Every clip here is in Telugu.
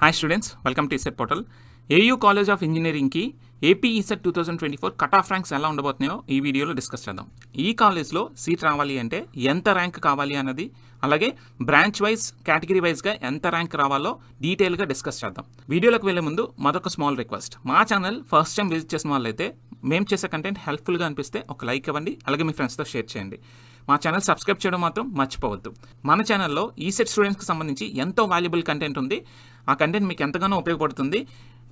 Hi students, welcome to ECET portal. AU college of ఇంజనీరింగ్కి AP ECET 2024 cut off ranks ఎలా ఉండబోతున్నాయో ఈ వీడియోలో డిస్కస్ చేద్దాం. ఈ కాలేజ్లో సీట్ రావాలి అంటే ఎంత ర్యాంక్ కావాలి అన్నది, అలాగే బ్రాంచ్ వైజ్ కేటగిరీ వైజ్గా ఎంత ర్యాంక్ రావాలో డీటెయిల్గా డిస్కస్ చేద్దాం. వీడియోలోకి వెళ్ళే ముందు మరొక స్మాల్ రిక్వెస్ట్. మా ఛానల్ ఫస్ట్ టైం విజిట్ చేసిన వాళ్ళైతే మేము చేసే కంటెంట్ హెల్ప్ఫుల్గా అనిపిస్తే ఒక లైక్ ఇవ్వండి, అలాగే మీ ఫ్రెండ్స్తో షేర్ చేయండి. మా ఛానల్ సబ్స్క్రైబ్ చేయడం మాత్రం మర్చిపోవద్దు. మన ఛానల్లో ఈసెట్ స్టూడెంట్స్కి సంబంధించి ఎంతో వాల్యుబుల్ కంటెంట్ ఉంది. ఆ కంటెంట్ మీకు ఎంతగానో ఉపయోగపడుతుంది.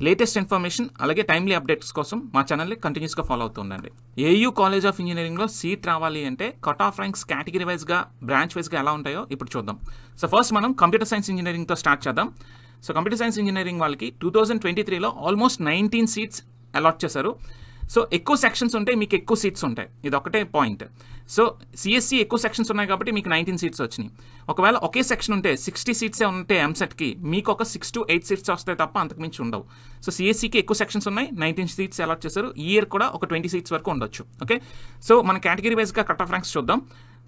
లేటెస్ట్ ఇన్ఫర్మేషన్ అలాగే టైమ్లీ అప్డేట్స్ కోసం మా ఛానల్ని కంటిన్యూస్గా ఫాలో అవుతూ ఉండండి. ఏయూ కాలేజ్ ఆఫ్ ఇంజనీరింగ్లో సీట్ రావాలి అంటే కట్ ఆఫ్ ర్యాంక్స్ కేటగిరీ వైజ్గా, బ్రాంచ్ వైజ్గా ఎలా ఉంటాయో ఇప్పుడు చూద్దాం. సో ఫస్ట్ మనం కంప్యూటర్ సైన్స్ ఇంజనీరింగ్తో స్టార్ట్ చేద్దాం. సో కంప్యూటర్ సైన్స్ ఇంజనీరింగ్ వాళ్ళకి 2023లో ఆల్మోస్ట్ 19 సీట్స్ అలాట్ చేశారు. సో ఎక్కువ సెక్షన్స్ ఉంటాయి, మీకు ఎక్కువ సీట్స్ ఉంటాయి. ఇది ఒకటే పాయింట్. సో సిఎస్సి ఎక్కువ సెక్షన్స్ ఉన్నాయి కాబట్టి మీకు 19 సీట్స్ వచ్చినాయి. ఒకవేళ ఒకే సెక్షన్ ఉంటే 60 సీట్సే ఉంటే ఎంసెట్కి మీకు ఒక 6 to 8 సీట్స్ వస్తాయి తప్ప అంతకుమించి ఉండవు. సో సిఎస్సికి ఎక్కువ సెక్షన్స్ ఉన్నాయి, 19 సీట్స్ అలాట్ చేశారు. ఈ ఇయర్ కూడా ఒక 20 సీట్స్ వరకు ఉండొచ్చు. ఓకే, సో మన కేటగిరీ వైజ్గా కట్ ఆఫ్ ర్యాంక్స్ చూద్దాం.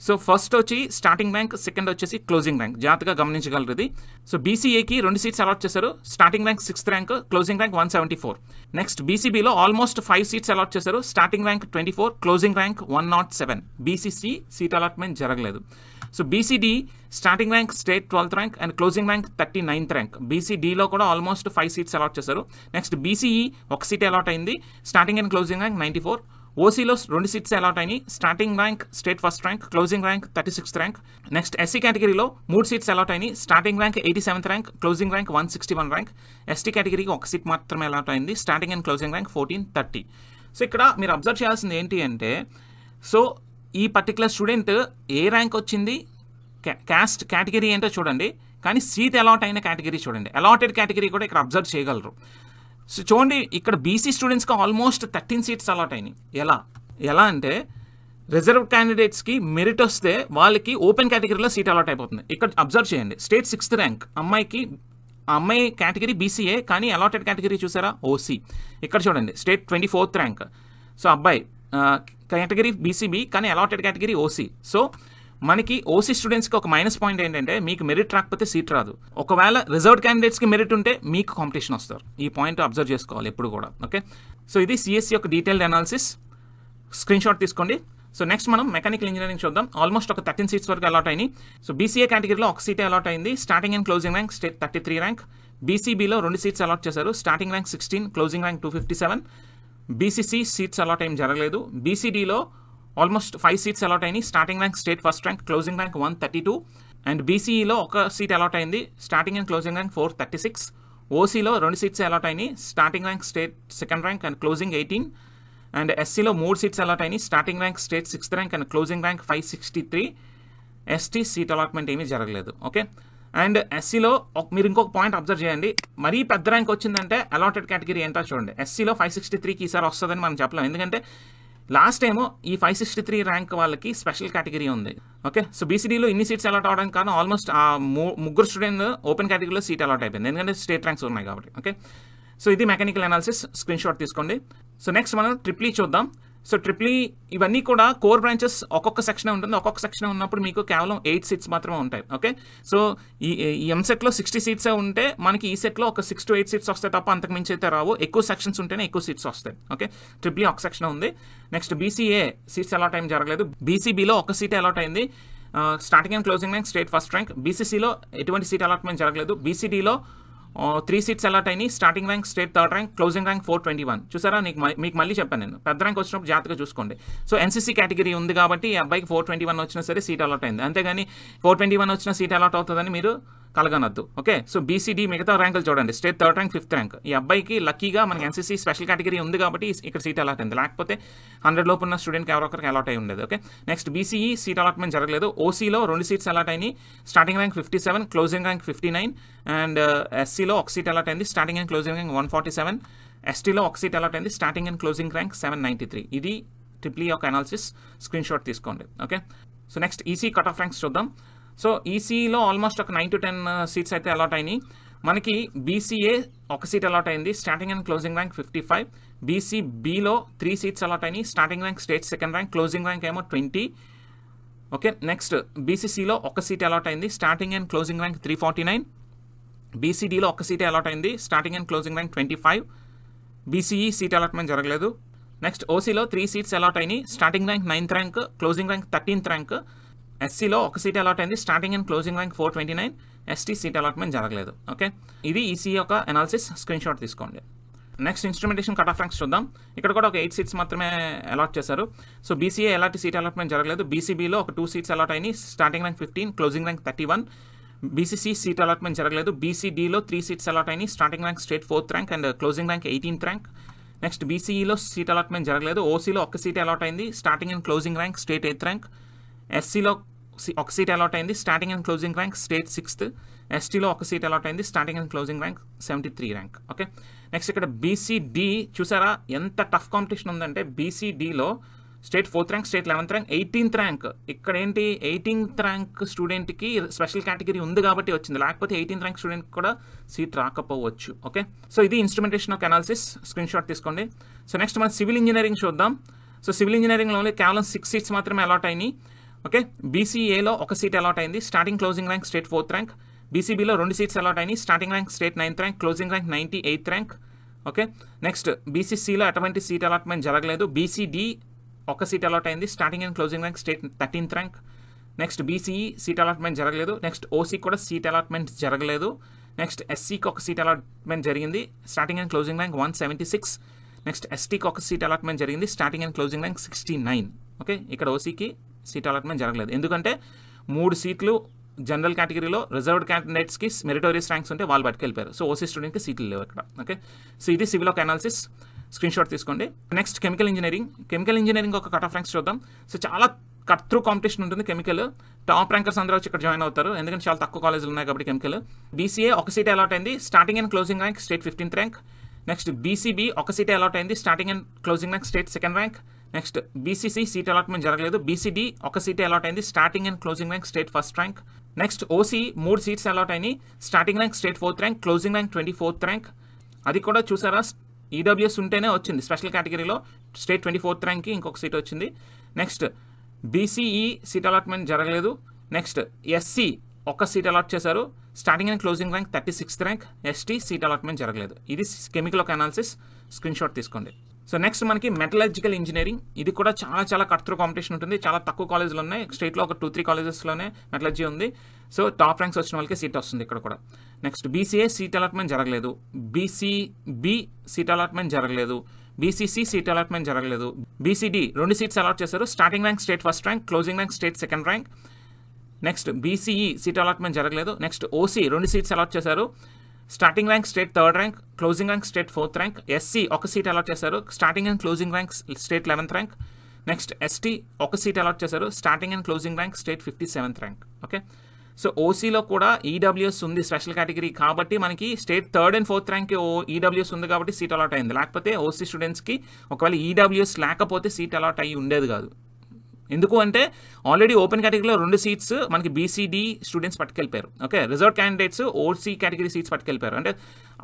సో ఫస్ట్ వచ్చి స్టార్టింగ్ ర్యాంక్, సెకండ్ వచ్చేసి క్లోజింగ్ ర్యాంక్. జాగ్రత్తగా గమనించగలరు ఇది. సో బీసీఏకి 2 సీట్స్ అలాట్ చేశారు. Starting rank 6th rank, closing rank 174. Next బీసీబీలో ఆల్మోస్ట్ 5 సీట్స్ అలాట్ చేశారు. Starting rank 24, closing rank 107. BCC seat allotment జరగలేదు. So BCD starting rank state 12th rank and closing rank 39th rank. బీసీడీలో కూడా ఆల్మోస్ట్ 5 సీట్స్ అలాట్ చేశారు. నెక్స్ట్ బీసీఈ 1 సీట్ అలాట్ అయింది. Starting and closing rank 94. ఓసీలో 2 సీట్స్ అలాట్ అయినాయి. Starting rank state 1st rank, closing rank 36th rank. Next SC కేటగిరీలో 3 సీట్స్ అలాట్ అయినాయి. Starting rank 87th rank, closing rank 161 rank. ST కేటగిరీకి 1 సీట్ మాత్రమే అలాట్ అయింది. Starting and closing rank 1430. So ఇక్కడ మీరు అబ్జర్వ్ చేయాల్సింది ఏంటి అంటే, సో ఈ పర్టికులర్ స్టూడెంట్ ఏ ర్యాంక్ వచ్చింది, క్యాస్ట్ కేటగిరీ ఏంటో చూడండి, కానీ సీట్ అలాట్ అయిన కేటగిరీ చూడండి. అలాటెడ్ కేటగిరీ కూడా ఇక్కడ అబ్జర్వ్ చేయగలరు. సో చూడండి, ఇక్కడ బీసీ స్టూడెంట్స్కి ఆల్మోస్ట్ 13 సీట్స్ అలాట్ అయినాయి. ఎలా అంటే రిజర్వ్ క్యాండిడేట్స్కి మెరిట్ వస్తే వాళ్ళకి ఓపెన్ కేటగిరీలో సీట్ అలాట్ అయిపోతుంది. ఇక్కడ అబ్జర్వ్ చేయండి, స్టేట్ 6th ర్యాంక్ అమ్మాయి కేటగిరీ బీసీఏ, కానీ అలాటెడ్ కేటగిరీ చూసారా ఓసీ. ఇక్కడ చూడండి స్టేట్ 24th ర్యాంక్. సో అబ్బాయి కేటగిరీ బీసీబీ, కానీ అలాటెడ్ కేటగిరీ ఓసీ. సో మనకి ఓసీ స్టూడెంట్స్కి ఒక మైనస్ పాయింట్ ఏంటంటే మీకు మెరిట్ రాకపోతే సీట్ రాదు. ఒకవేళ రిజర్వ్డ్ క్యాండిడేట్స్కి మెరిట్ ఉంటే మీకు కాంపిటీషన్ వస్తారు. ఈ పాయింట్ అబ్జర్వ్ చేసుకోవాలి ఎప్పుడు కూడా. ఓకే, సో ఇది సిఎస్సి యొక్క డీటెయిల్డ్ అనాలిసిస్. స్క్రీన్ షాట్ తీసుకోండి. సో నెక్స్ట్ మనం మెకానికల్ ఇంజనీరింగ్ చూద్దాం. ఆల్మోస్ట్ ఒక 13 సీట్స్ వరకు అలాట్ అయినాయి. సో బీసీఏ కేటగిరీలో 1 సీటే అలాట్ అయింది. Starting and closing rank state 33 rank. బీసీబీలో 2 సీట్స్ అలాట్ చేశారు. Starting rank 16, closing rank 257. BCC seats allot ఏం జరగలేదు. బీసీడీలో ఆల్మోస్ట్ 5 సీట్స్ అలాట్ అయినాయి. Starting rank state 1st rank, closing rank 132. And బీసీఈలో 1 సీట్ అలాట్ అయింది. Starting and closing rank 436. ఓసీలో 2 సీట్స్ అలాట్ అయినాయి. Starting rank state 2nd rank and closing 18. And ఎస్సీలో 3 seats allot అయినాయి. Starting rank state 6th rank and closing rank 563. ST seat allotment ఏమీ జరగలేదు. ఓకే, అండ్ ఎస్సీలో మీరు ఇంకొక పాయింట్ అబ్జర్వ్ చేయండి, మరీ పెద్ద ర్యాంక్ వచ్చిందంటే అలాటెడ్ కేటగిరీ ఏంటో చూడండి. ఎస్సీలో 563కి ఈసారి వస్తుందని మనం చెప్పలేం, ఎందుకంటే లాస్ట్ టైము ఈ 563 ర్యాంక్ వాళ్ళకి స్పెషల్ కేటగిరీ ఉంది. ఓకే, సో బీసీడీలో ఇన్ని సీట్స్ అలాట్ అవడానికి కారణం ఆల్మోస్ట్ ఆ ముగ్గురు స్టూడెంట్ ఓపెన్ కేటగిరీలో సీట్ అలాట్ అయిపోయింది, ఎందుకంటే స్టేట్ ర్యాంక్స్ ఉన్నాయి కాబట్టి. ఓకే, సో ఇది మెకానికల్ అనాలిసిస్. స్క్రీన్ షాట్ తీసుకోండి. సో నెక్స్ట్ మనం ట్రిప్లీ చూద్దాం. సో ట్రిప్లీ ఇవన్నీ కూడా కోర్ బ్రాంచెస్ ఒక్కొక్క సెక్షన్ ఉంటుంది. ఒక్కొక్క సెక్షన్ ఉన్నప్పుడు మీకు కేవలం 8 సీట్స్ మాత్రమే ఉంటాయి. ఓకే, సో ఈ ఎంసెట్లో 60 సీట్సే ఉంటే మనకి ఈ సెట్లో ఒక 6 to 8 సీట్స్ వస్తాయి తప్ప అంతకు మించి అయితే రావు. ఎక్కువ సెక్షన్స్ ఉంటేనే ఎక్కువ సీట్స్ వస్తాయి. ఓకే, ట్రిప్లీ ఒక సెక్షన్ ఉంది. నెక్స్ట్ బీసీఏ సీట్స్ అలాట్ ఏం జరగలేదు. బీసీబీలో 1 సీట్ అలాట్ అయింది. Starting and closing rank state 1st rank. బీసీసీలో ఎటువంటి సీట్ అలాట్మెంట్ జరగలేదు. బీసీడీలో 3 సీట్స్ అలాట్ అయినాయి. Starting rank state 3rd rank, closing rank 421. చూసారా, మీకు మళ్ళీ చెప్పాను నేను, పెద్ద ర్యాంక్ వచ్చినప్పుడు జాగ్రత్తగా చూసుకోండి. సో ఎన్సీసీ కేటగిరీ ఉంది కాబట్టి ఈ అబ్బాయికి 421 వచ్చినా సరే సీట్ అలాట్ అయింది. అంతేగాని 421 వచ్చిన సీట్ అలాట్ అవుతుందని మీరు కలగనద్దు. ఓకే, సో బీసీడీ మిగతా ర్యాంకులు చూడండి, state 3rd rank, 5th rank. ఈ అబ్బాయికి లక్కీగా మనకి ఎన్సీసీ స్పెషల్ కేటగిరీ ఉంది కాబట్టి ఇక్కడ సీట్ అలాట్ అయింది, లేకపోతే 100 లోపు ఉన్న స్టూడెంట్కి ఎవరొకరికి అలాట్ అయి ఉండేది. Okay, next BCE seat allotment జరగలేదు. ఓసీలో 2 సీట్స్ అలాట్ అయినాయి. Starting rank 57, closing rank 59. And ఎస్సీలో 1 సీట్ అలాట్ అయింది. Starting and closing rank 147. ఎస్టీలో 1 సీట్ అలాట్ అయింది. Starting and closing rank 793. ఇది ట్రిప్లీ యొక్క అనాలిసిస్. స్క్రీన్ షాట్ తీసుకోండి. Okay, so next EC cut off ranks చూద్దాం. సో ఈసీలో ఆల్మోస్ట్ ఒక 9 to 10 సీట్స్ అయితే అలాట్ అయినాయి. మనకి బీసీఏ 1 సీట్ అలాట్ అయింది. Starting and closing rank 55. బీసీబీలో 3 సీట్స్ అలాట్ అయినాయి. Starting rank state 2nd rank, closing rank ఏమో 20. ఓకే, నెక్స్ట్ బీసీసీలో 1 సీట్ అలాట్ అయింది. Starting and closing rank 349. బీసీడీలో ఒక సీటే అలాట్ అయింది, starting and closing rank 25. BCE seat allotment జరగలేదు. నెక్స్ట్ ఓసీలో 3 సీట్స్ అలాట్ అయినాయి, starting rank 9th rank, closing rank 13th rank. ఎస్సీలో ఒక సీట్ అలాట్ అయింది, starting and closing rank 429. ST seat allotment జరగలేదు. ఓకే, ఇది ఈసీ యొక్క అనాలిసిస్, స్క్రీన్ షాట్ తీసుకోండి. Next instrumentation cut off ranks చూద్దాం. ఇక్కడ కూడా ఒక 8 సీట్స్ మాత్రమే అలాట్ చేశారు. సో బీసీఏ ఎలాంటి సీట్ అలాట్మెంట్ జరగలేదు. బీసీబీలో ఒక 2 సీట్స్ అలాట్ అయినాయి, starting rank 15, closing rank 31. BCC seat allotment జరగలేదు. బీసీడీలో 3 సీట్స్ అలాట్ అయినాయి, starting rank state 4th rank and closing rank 18th rank. Next బీసీఈలో సీట్ అలాట్మెంట్ జరగలేదు. ఓసీలో ఒక సీట్ అలాట్ అయింది, starting and closing rank state 8th rank. ఎస్సీలో ఒక సీట్ అలాట్ అయింది, starting and closing rank state 6th. ఎస్టీలో ఒక సీట్ అలాట్ అయింది, starting and closing rank 73 rank. Okay, next ఇక్కడ బీసీడీ చూసారా ఎంత టఫ్ కాంపిటీషన్ ఉందంటే, బీసీడీలో state 4th rank, state 11th rank, 18th rank. ఇక్కడ ఏంటి 18th ర్యాంక్ స్టూడెంట్కి స్పెషల్ కేటగిరీ ఉంది కాబట్టి వచ్చింది, లేకపోతే 18th ర్యాంక్ స్టూడెంట్కి కూడా సీట్ రాకపోవచ్చు. ఓకే, సో ఇది instrumentation of analysis, screen shot తీసుకోండి. సో నెక్స్ట్ మనం సివిల్ ఇంజనీరింగ్ చూద్దాం. సో సివిల్ ఇంజనీరింగ్లో కేవలం 6 సీట్స్ మాత్రమే అలాట్ అయినాయి. ఓకే, బీసీఏలో ఒక సీట్ అలాట్ అయింది, starting closing rank state 4th rank. బీసీబీలో 2 సీట్స్ అలాట్ అయినాయి, starting rank state 9th rank, closing rank 98th rank. Okay, next బీసీసీలో ఎటువంటి సీట్ అలాట్మెంట్ జరగలేదు. బీసీడీ ఒక సీట్ అలాట్ అయింది, starting and closing rank state 13th rank. Next BCE seat allotment జరగలేదు. నెక్స్ట్ ఓసీ కూడా సీట్ అలాట్మెంట్ జరగలేదు. నెక్స్ట్ ఎస్సీకి ఒక సీట్ అలాట్మెంట్ జరిగింది, starting and closing rank 176. Next ఎస్టీకి ఒక సీట్ అలాట్మెంట్ జరిగింది, starting and closing rank 69. Okay, ఇక్కడ ఓసీకి సీట్ అలాట్మెంట్ జరగలేదు, ఎందుకంటే 3 సీట్లు జనరల్ కేటగిరీలో రిజర్వ్డ్ క్యాండిడేట్స్కి మెరిటోరియస్ ర్యాంక్స్ ఉంటే వాళ్ళు బయటకెళ్ళిపోయారు. సో ఓసీ స్టూడెంట్కి సీట్లు లేవు ఇక్కడ. ఓకే, సో ఇది civil of analysis, screen shot తీసుకోండి. నెక్స్ట్ కెమికల్ ఇంజనీరింగ్ ఒక కట్ ఆఫ్ ర్యాంక్స్ చూద్దాం. సో చాలా కట్ త్రూ కాంపిటీషన్ ఉంటుంది కెమికల్. టాప్ ర్యాంకర్స్ అందరూ వచ్చి ఇక్కడ జాయిన్ అవుతారు, ఎందుకంటే చాలా తక్కువ కాలేజీలు ఉన్నాయి కాబట్టి కెమికల్. బీసీఏ ఒక సీట్ అలాట్ అయింది, starting and closing rank state 15th rank. Next BCB ఒక సీట్ అలాట్ అయింది, starting and closing rank state 2nd rank. Next BCC seat allotment జరగలేదు. బీసీడీ ఒక సీట్ అలాట్ అయింది, starting and closing rank state 1st rank. Next OC 3 seats allot అయినాయి, starting rank state 4th rank, closing rank 24th rank. అది కూడా చూసారా ఈడబ్ల్యూఎస్ ఉంటేనే వచ్చింది స్పెషల్ కేటగిరీలో, స్టేట్ 24th ర్యాంక్కి ఇంకొక సీట్ వచ్చింది. నెక్స్ట్ బీసీఈ సీట్ అలాట్మెంట్ జరగలేదు. నెక్స్ట్ ఎస్సీ ఒక సీట్ అలాట్ చేశారు, starting and closing rank 36th rank. ST seat allotment జరగలేదు. ఇది chemical of analysis, screen shot తీసుకోండి. సో నెక్స్ట్ మనకి మెటలర్జికల్ ఇంజనీరింగ్. ఇది కూడా చాలా కట్ త్రూ కాంపిటీషన్ ఉంటుంది, చాలా తక్కువ కాలేజీలు ఉన్నాయి. స్టేట్లో ఒక 2-3 కాలేజెస్లోనే మెటలర్జీ ఉంది. సో టాప్ ర్యాంక్స్ వచ్చిన వాళ్ళకి సీట్ వస్తుంది ఇక్కడ కూడా. నెక్స్ట్ బీసీఏ సీట్ అలాట్మెంట్ జరగలేదు. బీసీబీ సీట్ అలాట్మెంట్ జరగలేదు. బీసీసీ సీట్ అలాట్మెంట్ జరగలేదు. బీసీడీ 2 సీట్స్ అలాట్ చేశారు, starting rank state 1st rank, closing rank state 2nd rank. Next BCE seat allotment జరగలేదు. నెక్స్ట్ ఓసీ 2 సీట్స్ అలాట్ చేశారు, starting rank state 3rd rank, closing rank state 4th rank. SC ఒక సీట్ అలాట్ చేశారు, starting and closing rank state 11th rank. Next ST ఒక సీట్ అలాట్ చేశారు, starting and closing rank state 57th rank. Okay, so ఓసీలో కూడా ఈడబ్ల్యూఎస్ ఉంది స్పెషల్ కేటగిరీ కాబట్టి మనకి state 3rd and 4th ర్యాంక్కి EWS ఉంది కాబట్టి సీట్ అలాట్ అయింది. లేకపోతే ఓసీ స్టూడెంట్స్కి ఒకవేళ ఈడబ్ల్యూఎస్ లేకపోతే సీట్ అలాట్ అయ్యి ఉండేది కాదు. ఎందుకు అంటే ఆల్రెడీ ఓపెన్ కేటగిరీలో 2 సీట్స్ మనకి బీసీడీ స్టూడెంట్స్ పట్టుకెళ్ళిపోయారు. Okay, reserve candidates OC category seats పట్టుకెళ్ళిపోయారు, అంటే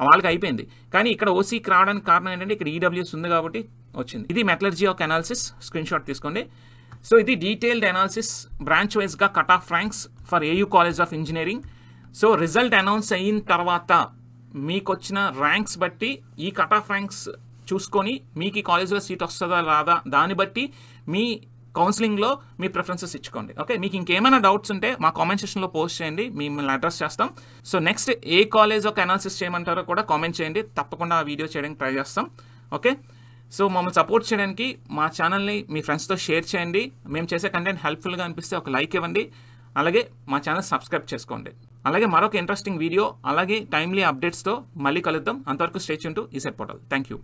వాళ్ళకి అయిపోయింది. కానీ ఇక్కడ ఓసీకి రావడానికి కారణం ఏంటంటే ఇక్కడ ఈడబ్ల్యూఎస్ ఉంది కాబట్టి వచ్చింది. ఇది metallurgy of analysis, screen shot తీసుకోండి. సో ఇది డీటెయిల్డ్ అనాలిసిస్ బ్రాంచ్ వైజ్గా cut off ranks for AU college of engineering. So result announce అయిన తర్వాత మీకు వచ్చిన ర్యాంక్స్ బట్టి ఈ కట్ ఆఫ్ ర్యాంక్స్ చూసుకొని మీకు ఈ కాలేజ్లో సీట్ వస్తుందా రాదా దాన్ని బట్టి మీ కౌన్సిలింగ్లో మీ ప్రిఫరెన్సెస్ ఇచ్చుకోండి. ఓకే, మీకు ఇంకేమైనా డౌట్స్ ఉంటే మా కామెంట్ సెక్షన్లో పోస్ట్ చేయండి, మిమ్మల్ని అడ్రస్ చేస్తాం. సో నెక్స్ట్ ఏ కాలేజ్ ఒక అనాలిసిస్ చేయమంటారో కూడా కామెంట్ చేయండి, తప్పకుండా ఆ వీడియో చేయడానికి ట్రై చేస్తాం. ఓకే, సో మమ్మల్ని సపోర్ట్ చేయడానికి మా ఛానల్ని మీ ఫ్రెండ్స్తో షేర్ చేయండి. మేము చేసే కంటెంట్ హెల్ప్ఫుల్గా అనిపిస్తే ఒక లైక్ ఇవ్వండి, అలాగే మా ఛానల్ సబ్స్క్రైబ్ చేసుకోండి. అలాగే మరొక ఇంట్రెస్టింగ్ వీడియో అలాగే టైమ్లీ అప్డేట్స్తో మళ్ళీ కలుద్దాం. అంతవరకు stay tune to ECET portal. Thank you.